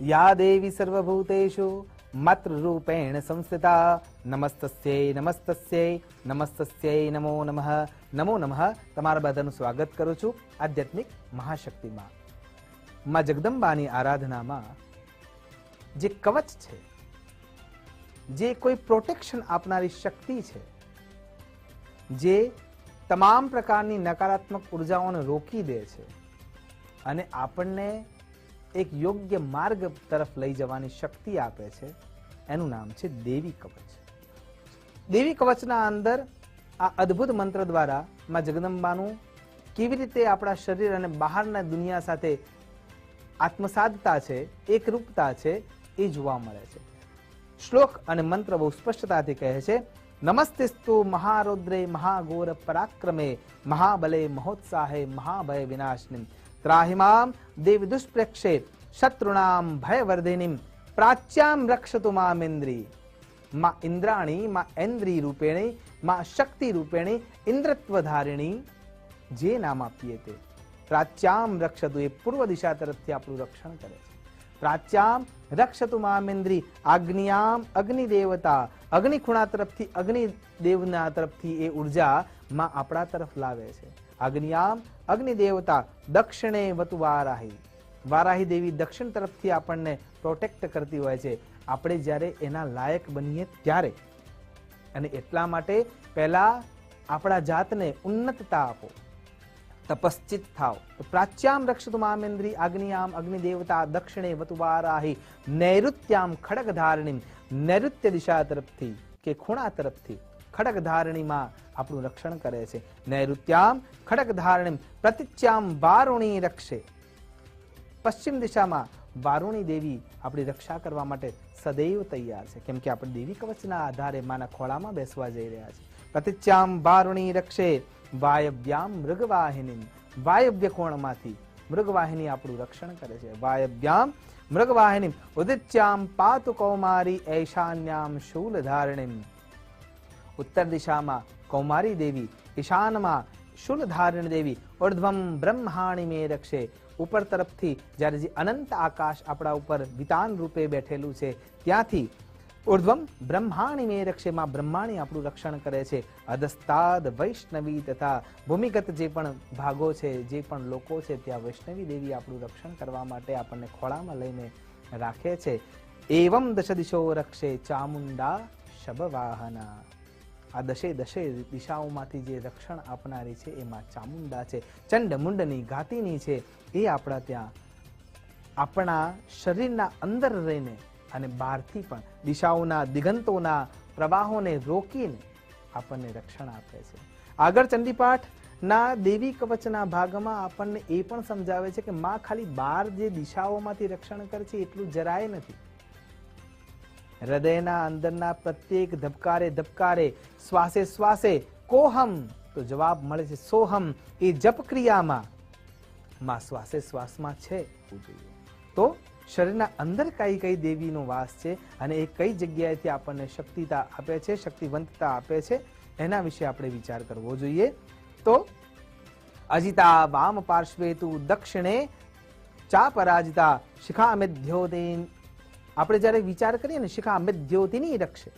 या देवी सर्वभूतेषु मातृरूपेण संस्थिता નમસ્તસ્યૈ નમસ્તસ્યૈ નમસ્તસ્યૈ નમો નમઃ નમો નમઃ. તમારા બધાનું સ્વાગત કરું છું આધ્યાત્મિક મહાશક્તિમાં. માં જગદંબાની આરાધનામાં જે કવચ છે, જે કોઈ પ્રોટેક્શન આપનારી શક્તિ છે, જે તમામ પ્રકારની નકારાત્મક ઉર્જાઓને રોકી દે છે અને આપણને એક યોગ્ય માર્ગ તરફ લઈ જવાની શક્તિ આપે છે, એનું નામ છે દેવી કવચ. દેવી કવચના અંદર આ અદ્ભુત મંત્ર દ્વારા માં જગદંબાનું કેવી રીતે આપણા શરીર અને બહારના દુનિયા સાથે આત્મસાદતા છે, એકરૂપતા છે, એ જોવા મળે છે. શ્લોક અને મંત્ર બહુ સ્પષ્ટતાથી કહે છે, નમસ્તેસ્તુ મહારૌદ્રે મહાઘોર પરાક્રમે મહાબલે મહોત્સાહે મહાભય વિનાશિની ત્રાહિમામ દેવી દુષ્પ્રેક્ષે શત્રુણામ ભયવર્ધિનીમ પ્રાચ્યામ રક્ષતુ મામેન્દ્રી. માં ઇન્દ્રાણી, માં ઐન્દ્રી રૂપેણી, માં શક્તિ રૂપેણી, ઇન્દ્રત્વધારિણી જે નામ આપીએ તે. પ્રાચ્યામ રક્ષતુ એ પૂર્વ દિશા તરફથી આપણું રક્ષણ કરે છે. પ્રાચ્યામ રક્ષતુ મામેન્દ્રી આગ્નિયામ અગ્નિ દેવતા, અગ્નિ ખૂણા તરફથી અગ્નિ દેવના તરફથી એ ઉર્જા માં આપણા તરફ લાવે છે. અગ્નિયામ અગ્નિ દેવતા દક્ષિણે વતુ વારાહી. વારાહી દેવી દક્ષિણ તરફથી આપણને પ્રોટેક્ટ કરતી હોય છે આપણે જ્યારે એના લાયક બનીએ ત્યારે. અને એટલા માટે પહેલા આપણા જાતને ઉન્નતતા આપો, તપશ્ચિત થાવ. પ્રાચ્યામ રક્ષતુ મામેન્દ્રી આગ્નિયામ અગ્નિ દેવતા દક્ષિણે વતુ વારાહી નૈઋત્યામ ખડગ ધારણીમ. નૈઋત્ય દિશા તરફથી કે ખૂણા તરફથી ખડગ ધારણીમાં આપણું રક્ષણ કરે છે. નૈઋત્યામ ખડગ ધારણીમ પ્રતિચ્યામ વારુણી રક્ષે. પશ્ચિમ દિશામાં વારુણી દેવી આપણી રક્ષા કરવા માટે સદૈવ તૈયાર છે, કેમ કે આપણે દેવી કવચના આધારે માના ખોળામાં બેસવા જઈ રહ્યા છે. પ્રતિચ્યામ વારુણી રક્ષે વાયવ્યામ મૃગવાહિની. વાયવ્ય કોણમાંથી મૃગવાહિની આપણું રક્ષણ કરે છે. વાયવ્યામ મૃગવાહિની ઉદિત્યામ પાતુ કૌમારી ઐશાન્યામ શૂલધારિણીમ. ઉત્તર દિશામાં કૌમારી દેવી, ઈશાનમાં શૂલધારિણી દેવી. ઉર્ધ્વમ બ્રહ્માણી મે રક્ષે. ઉપર તરફથી જ્યારે જે અનંત આકાશ આપણા ઉપર વિતાન રૂપે બેઠેલું છે ત્યાંથી ઉર્ધ્વમ બ્રહ્માણી મે રક્ષે માં બ્રહ્માણી આપણું રક્ષણ કરે છે. અધસ્તાદ વૈષ્ણવી તથા ભૂમિગત જે પણ ભાગો છે, જે પણ લોકો છે, ત્યાં વૈષ્ણવી દેવી આપણું રક્ષણ કરવા માટે આપણને ખોળામાં લઈને રાખે છે. એવમ દશ દિશો રક્ષે ચામુંડા શબવાહના. આ દશે દિશાઓમાંથી જે રક્ષણ આપનારી છે એમાં ચામુંડા છે, ચંડ મુંડની ઘાતીની છે. એ આપણા ત્યાં આપણા શરીરના અંદર રહીને અને બહારથી પણ દિશાઓના દિગંતોના પ્રવાહોને રોકીને આપણને રક્ષણ આપે છે. આગળ ચંડીપાઠના દેવી કવચના ભાગમાં આપણને એ પણ સમજાવે છે કે માં ખાલી બહાર જે દિશાઓમાંથી રક્ષણ કરે છે એટલું જરાય નથી. હૃદયના અંદરના પ્રત્યેક ધબકારે ધબકારે, શ્વાસે શ્વાસે કોહમ તો જવાબ મળે છે સોહમ. એ જપ ક્રિયામાં માં શ્વાસે શ્વાસમાં છે. તો શરીરના અંદર કઈ કઈ દેવીનો વાસ છે અને એ કઈ જગ્યાએથી આપણને શક્તિતા આપે છે, શક્તિવંતતા આપે છે, એના વિશે આપણે વિચાર કરવો જોઈએ. તો અજિતા વામ પાર્શ્વે તુ દક્ષિણે ચા પરાજિતા શિખા મેધ્યોદેન. આપણે જ્યારે વિચાર કરીએ ને શિખા મેધ્યોતિની રક્ષે.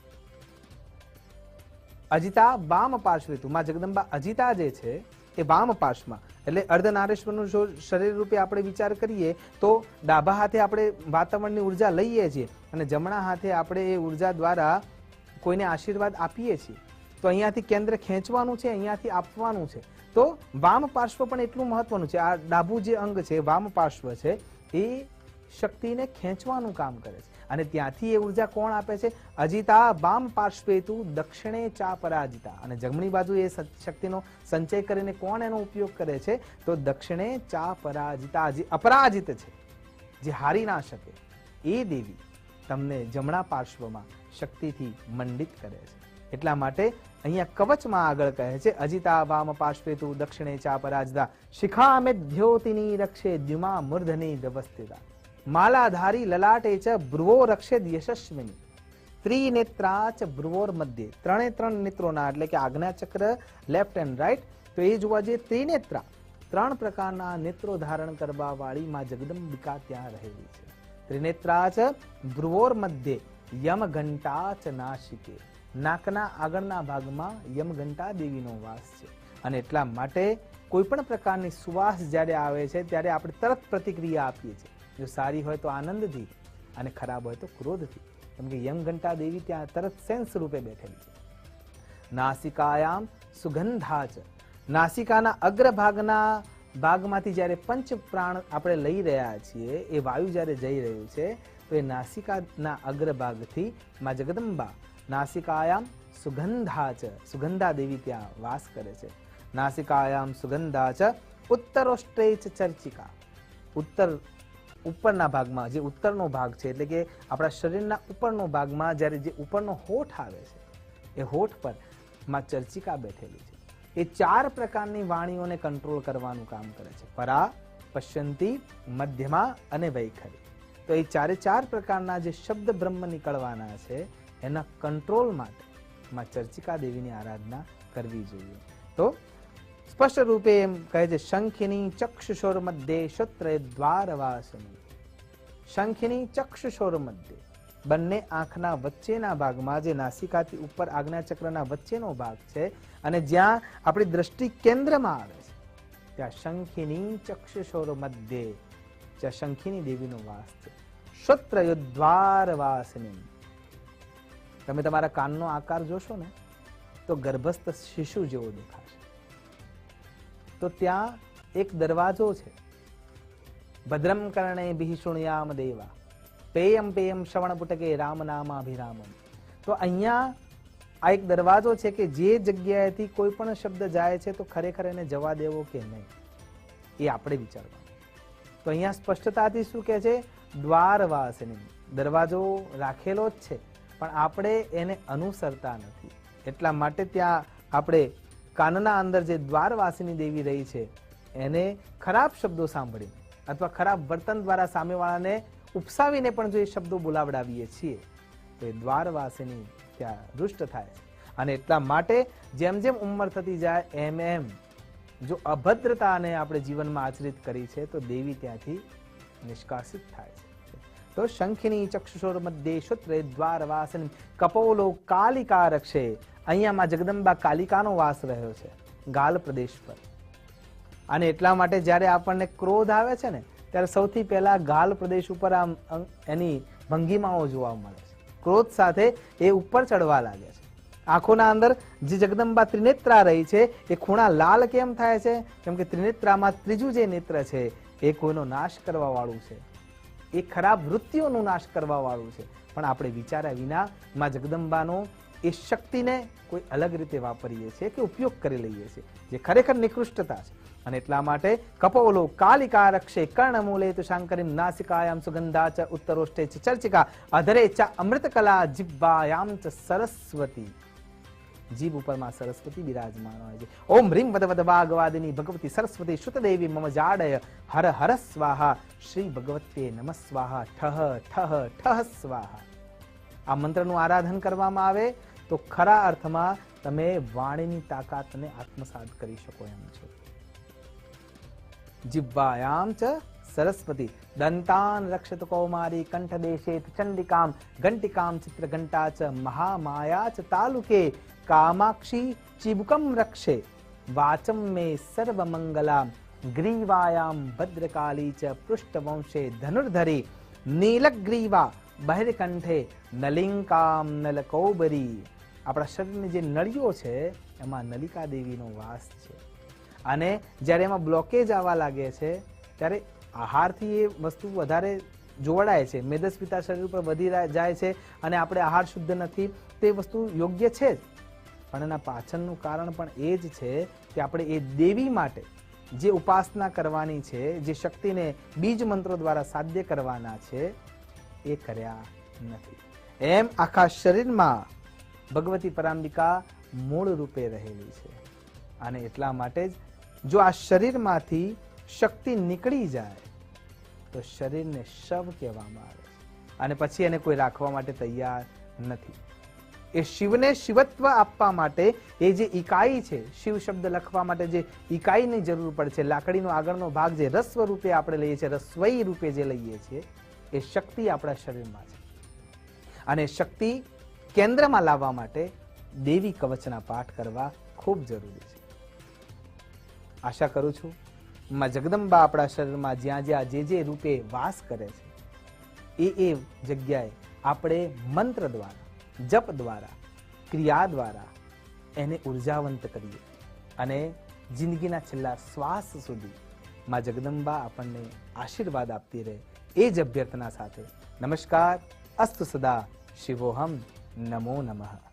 અજિતા વામ પાર્શ્વે તુ. માં જગદંબા અજિતા જે છે એ વામ પાર્શ્વમાં, એટલે અર્ધનારેશ્વરનું જો શરીર રૂપે આપણે વિચાર કરીએ તો ડાબા હાથે આપણે વાતાવરણની ઉર્જા લઈએ છીએ અને જમણા હાથે આપણે એ ઉર્જા દ્વારા કોઈને આશીર્વાદ આપીએ છીએ. તો અહીંયાથી કેન્દ્ર ખેંચવાનું છે, અહીંયાથી આપવાનું છે. તો વામ પાર્શ્વ પણ એટલું મહત્વનું છે. આ ડાબું જે અંગ છે, વામ પાર્શ્વ છે, એ શક્તિને ખેંચવાનું કામ કરે છે અને ત્યાંથી એ ઉર્જા કોણ આપે છે? અજિતા વામ પાર્શ્વેતુ દક્ષિણે ચા પરાજિતા. અને જમણી બાજુ એ શક્તિનો સંચય કરીને કોણ એનો ઉપયોગ કરે છે? તો દક્ષિણે ચા પરાજિતા, જે અપરાજિત છે, જે હારી ના શકે, એ દેવી તમને જમણા પાર્શ્વમાં શક્તિથી મંડિત કરે છે. એટલા માટે અહીંયા કવચમાં આગળ કહે છે અજિતા વામ પાર્શ્વેતુ દક્ષિણે ચા પરાજિતા શિખા મેધ્યોતિની રક્ષે દ્યુમા મૂર્ધની વ્યવસ્થિતા માલાધારી લલાટે ચ ભ્રુવો રક્ષેદ યશસ્વિની ત્રિનેત્રા ચ ભ્રુવોર મધ્યે. ત્રણે ત્રણ નેત્રોના, એટલે કે આજ્ઞા ચક્ર, લેફ્ટ એન્ડ રાઈટ. તો એ જોવા જઈએ ત્રિનેત્રા, ત્રણ પ્રકારના નેત્રો ધારણ કરવા વાળી માં જગદંબિકા ત્યાં રહેલી છે. ત્રિનેત્રા ચ ભ્રુવોર મધ્યે યમ ઘંટા ચ નાસિકે. નાકના આગળના ભાગમાં યમઘંટા દેવીનો વાસ છે. અને એટલા માટે કોઈ પણ પ્રકારની સુવાસ જ્યારે આવે છે ત્યારે આપણે તરત પ્રતિક્રિયા આપીએ છીએ. જો સારી હોય તો આનંદથી અને ખરાબ હોય તો ક્રોધથી, કેમ કે યમઘંટા દેવી ત્યાં તરત સેન્સ રૂપે બેઠેલી છે. નાસિકાયામ સુગંધા ચ. નાસિકાના અગ્રભાગના ભાગમાંથી જ્યારે પંચ પ્રાણ આપણે લઈ રહ્યા છીએ, એ વાયુ જ્યારે જઈ રહ્યું છે, તો એ નાસિકાના અગ્રભાગથી માં જગદંબા નાસિકાયામ સુગંધા ચ, સુગંધા દેવી ત્યાં વાસ કરે છે. નાસિકાયામ સુગંધા ચ ઉત્તરોષ્ટે ચ ચર્ચિકા. ઉપરના ભાગમાં, જે ઉત્તરનો ભાગ છે, એટલે કે આપણા શરીરના ઉપરનો ભાગમાં જ્યારે જે ઉપરનો હોઠ આવે છે, એ હોઠ પર માં ચર્ચિકા બેઠેલી છે. એ 4 પ્રકારની વાણીઓને કંટ્રોલ કરવાનું કામ કરે છે. પરા, પશ્યંતી, મધ્યમા અને વૈખરી. તો એ 4 પ્રકારના જે શબ્દ બ્રહ્મ નીકળવાના છે, એના કંટ્રોલ માટે માં ચર્ચિકા દેવીની આરાધના કરવી જોઈએ. તો સ્પષ્ટ રૂપે એમ કહે છે, શંખિની ચક્ષુષોર મધ્યે શ્રોત્રય દ્વારવાસિની. શંખિની ચક્ષુષોર મધ્યે, બંને આંખના વચ્ચેના ભાગમાં, જે નાસિકાથી ઉપર આજ્ઞાચક્રના વચ્ચેનો ભાગ છે અને જ્યાં આપણી દ્રષ્ટિ કેન્દ્રમાં આવે છે, ત્યાં શંખિની ચક્ષુષોર મધ્યે, જ્યાં શંખિની દેવીનો વાસ છે. શ્રોત્રય દ્વારવાસિની. તમે તમારા કાનનો આકાર જોશો ને તો ગર્ભસ્થ શિશુ જેવો દેખાશે. તો ત્યાં એક દરવાજો છે. ભદ્રમ કર્ણેભિઃ શૃણુયામ દેવા પેયમ પેયમ શ્રવણ પુટકે રામ નામાભિરામમ. તો અહીંયા આ એક દરવાજો છે કે જે જગ્યાએથી કોઈ પણ શબ્દ જાય છે તો ખરેખર એને જવા દેવો કે નહીં, એ આપણે વિચારવાનું. તો અહીંયા સ્પષ્ટતાથી શું કહે છે? દ્વારવાસિની. દરવાજો રાખેલો જ છે, પણ આપણે એને અનુસરતા નથી. એટલા માટે ત્યાં આપણે કાનના અંદર જે દ્વારવાસિની દેવી રહી છે, એને ખરાબ શબ્દો સાંભળીને અથવા ખરાબ વર્તન દ્વારા સામેવાળાને ઉપસાવીને પણ જો એ શબ્દો બોલાવડાવીએ છીએ તો એ દ્વારવાસિની ત્યાં રૂષ્ટ થાય છે. અને એટલા માટે જેમ જેમ ઉંમર થતી જાય એમ એમ જો અભદ્રતાને આપણે જીવનમાં આચરિત કરી છે તો દેવી ત્યાંથી નિષ્કાસિત થાય છે. તો શંખિની ચક્ષુષોર મધ્યે શ્રોત્રે દ્વારવાસિની કપોલો કાલિકા રક્ષે. અહીંયા માં જગદંબા કાલિકાનો વાસ રહ્યો છે ગાલ પ્રદેશ પર. અને એટલા માટે જ્યારે આપણને ક્રોધ આવે છે ને, ત્યારે સૌથી પહેલા ગાલ પ્રદેશ ઉપર આમ એની ભંગીમાઓ જોવા મળે છે. ક્રોધ સાથે એ ઉપર ચડવા લાગે છે. આંખોના અંદર જે જગદંબા ત્રિનેત્રા રહી છે, એ ખૂણા લાલ કેમ થાય છે? કેમ કે ત્રિનેત્રામાં ત્રીજું જે નેત્ર છે એ કોઈનો નાશ કરવા વાળું છે, એ ખરાબ વૃત્તિઓનો નાશ કરવા વાળું છે. પણ આપણે વિચાર્યા વિના માં જગદંબાનો એ શક્તિને કોઈ અલગ રીતે વાપરીએ છીએ કે ઉપયોગ કરી લઈએ છીએ, જે ખરેખર નિકૃષ્ટતા છે. અને એટલા માટે કપોલો કાલિકા રક્ષે કર્ણમૂલે તુ શાંકરીમ નાસિકાયામ સુગંધા ચ ઉત્તરોષ્ટે ચ ચર્ચિકા અધરે ચ અમૃતકલા જિહ્વાયામ ચ સરસ્વતી. જીભ ઉપરમાં સરસ્વતી બિરાજમાન હોય છે. ઓમ હ્રીમ વદ વદ વાગવાદિની ભગવતી સરસ્વતી શુતદેવી મમ જાડય હર હર સ્વાહા શ્રી ભગવતે નમઃ સ્વાહા ઠહ ઠહ ઠહ સ્વાહા. આ મંત્રનું આરાધન કરવામાં આવે તો ખરા અર્થમાં તમે વાણીની તાકાતને આત્મસાત કરી શકો એમ છો. જિહ્વાયામ ચ સરસ્વતી દંતાન રક્ષત કૌમારી કંઠદેશે ચંડિકામ ઘંટિકામ ચિત્રઘંટા ચ મહામાયા ચ તાલુકે કામાક્ષી ચિબુકમ રક્ષે વાચમ મે સર્વમંગલા ગ્રીવાયામ ભદ્રકાલી ચ પૃષ્ઠવંશે ધનુર્ધરી નીલગ્રીવા બહિર્કંઠે નલિંકામ નલકૌબરી. આપણા શરીરની જે નળીઓ છે એમાં નલિકા દેવીનો વાસ છે. અને જ્યારે એમાં બ્લોકેજ આવવા લાગે છે ત્યારે આહારથી એ વસ્તુ વધારે જોડાય છે, મેદસ્વીતા શરીર ઉપર વધી જાય છે અને આપણે આહાર શુદ્ધ નથી, તે વસ્તુ યોગ્ય છે જ. પણ એના પાછળનું કારણ પણ એ જ છે કે આપણે એ દેવી માટે જે ઉપાસના કરવાની છે, જે શક્તિને બીજ મંત્રો દ્વારા સાધ્ય કરવાના છે, એ કર્યા નથી. એમ આખા શરીરમાં ભગવતી પરાંબિકા મૂળ રૂપે રહેલી છે. અને એટલા માટે જ જો આ શરીરમાંથી શક્તિ નીકળી જાય તો શરીરને શવ કહેવામાં આવે છે અને પછી એને કોઈ રાખવા માટે તૈયાર નથી. એ શિવને શિવત્વ આપવા માટે એ જે ઇકાઈ છે, શિવ શબ્દ લખવા માટે જે ઇકાઈની જરૂર પડે છે, લાકડીનો આગળનો ભાગ જે રસ્વ રૂપે આપણે લઈએ છીએ, રસ્વઈ રૂપે જે લઈએ છીએ, એ શક્તિ આપણા શરીરમાં છે અને શક્તિ કેન્દ્રમાં લાવવા માટે દેવી કવચના પાઠ કરવા ખૂબ જરૂરી છે. આશા કરું છું માં જગદંબા આપણા શરીરમાં જ્યાં જ્યાં જે રૂપે વાસ કરે છે એ જગ્યાએ આપણે મંત્ર દ્વારા, જપ દ્વારા, ક્રિયા દ્વારા એને ઉર્જાવંત કરીએ અને જિંદગીના છેલ્લા શ્વાસ સુધી માં જગદંબા આપણને આશીર્વાદ આપતી રહે એ જ અભ્યર્થના સાથે નમસ્કાર. અસ્તુ સદા. શિવોહમ. નમો નમઃ.